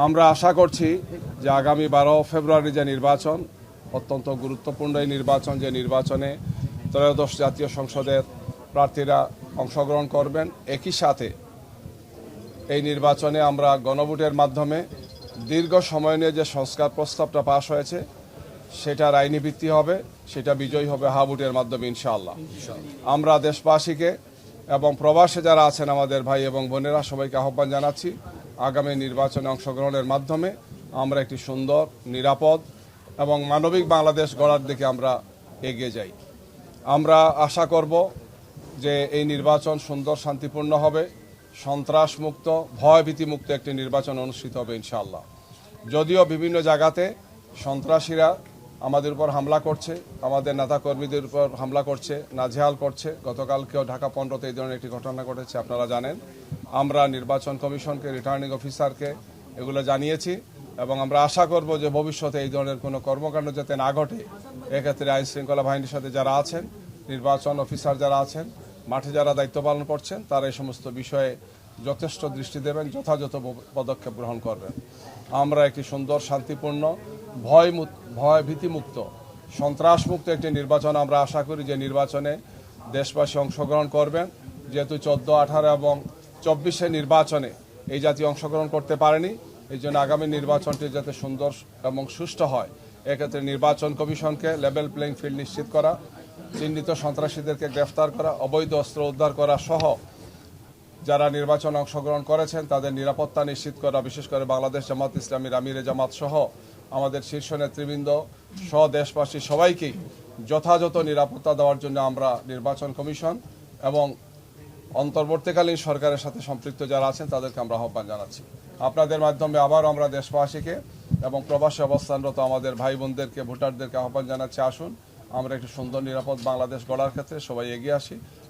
আমরা আশা করছি যে আগামী 12 ফেব্রুয়ারি যে নির্বাচন, অত্যন্ত গুরুত্বপূর্ণ এই নির্বাচন, যে নির্বাচনে ত্রয়োদশ জাতীয় সংসদের প্রার্থীরা অংশগ্রহণ করবেন। একই সাথে এই নির্বাচনে আমরা গণভোটের মাধ্যমে দীর্ঘ সময় নিয়ে যে সংস্কার প্রস্তাবটা পাশ হয়েছে সেটার আইনি ভিত্তি হবে, সেটা বিজয়ী হবে হা ভোটের মাধ্যমে ইনশাআল্লাহ। আমরা দেশবাসীকে এবং প্রবাসে যারা আছেন আমাদের ভাই এবং বোনেরা সবাইকে আহ্বান জানাচ্ছি, আগামী নির্বাচনে অংশগ্রহণের মাধ্যমে আমরা একটি সুন্দর, নিরাপদ এবং মানবিক বাংলাদেশ গড়ার দিকে আমরা এগিয়ে যাই। আমরা আশা করব যে এই নির্বাচন সুন্দর, শান্তিপূর্ণ হবে, সন্ত্রাসমুক্ত, ভয়ভীতিমুক্ত একটি নির্বাচন অনুষ্ঠিত হবে ইনশাআল্লাহ। যদিও বিভিন্ন জায়গাতে সন্ত্রাসীরা আমাদের উপর হামলা করছে, আমাদের নেতাকর্মীদের উপর হামলা করছে, নাজেহাল করছে। গতকালকেও ঢাকা 15-তে এই ধরনের একটি ঘটনা ঘটেছে, আপনারা জানেন। আমরা নির্বাচন কমিশনকে, রিটার্নিং অফিসারকে এগুলো জানিয়েছি এবং আমরা আশা করব যে ভবিষ্যতে এই ধরনের কোনো কর্মকাণ্ড যাতে না ঘটে। এক্ষেত্রে আইন শৃঙ্খলা বাহিনীর সাথে যারা আছেন, নির্বাচন অফিসার যারা আছেন, মাঠে যারা দায়িত্ব পালন করছেন, তারা এই সমস্ত বিষয়ে যথেষ্ট দৃষ্টি দেবেন, যথাযথ পদক্ষেপ গ্রহণ করবেন। আমরা একটি সুন্দর, শান্তিপূর্ণ, ভয়ভীতিমুক্ত, সন্ত্রাসমুক্ত একটি নির্বাচন আমরা আশা করি, যে নির্বাচনে দেশবাসী অংশগ্রহণ করবেন। যেহেতু 14, 18 এবং 24 নির্বাচনে এই জাতীয় অংশগ্রহণ করতে পারেনি, এই জন্য আগামী নির্বাচনটি যাতে সুন্দর এবং সুষ্ঠু হয়, এক্ষেত্রে নির্বাচন কমিশনকে লেভেল প্লেইং ফিল্ড নিশ্চিত করা, চিহ্নিত সন্ত্রাসীদেরকে গ্রেফতার করা, অবৈধ অস্ত্র উদ্ধার করা সহ যারা নির্বাচনে অংশগ্রহণ করেছেন তাদের নিরাপত্তা নিশ্চিত করা, বিশেষ করে বাংলাদেশ জামাত ইসলামীর আমিরে জামাত সহ আমাদের শীর্ষ নেতৃবৃন্দ সহ দেশবাসী সবাইকেই যথাযথ নিরাপত্তা দেওয়ার জন্য আমরা নির্বাচন কমিশন এবং অন্তর্বর্তীকালীন সরকারের সাথে সম্পৃক্ত যারা আছেন তাদেরকে আমরা আহ্বান জানাচ্ছি। আপনাদের মাধ্যমে আবার আমরা দেশবাসীকে এবং প্রবাসী অবস্থানরত আমাদের ভাই বোনদেরকে, ভোটারদেরকে আহ্বান জানাচ্ছি, আসুন আমরা একটি সুন্দর, নিরাপদ বাংলাদেশ গড়ার ক্ষেত্রে সবাই এগিয়ে আসি।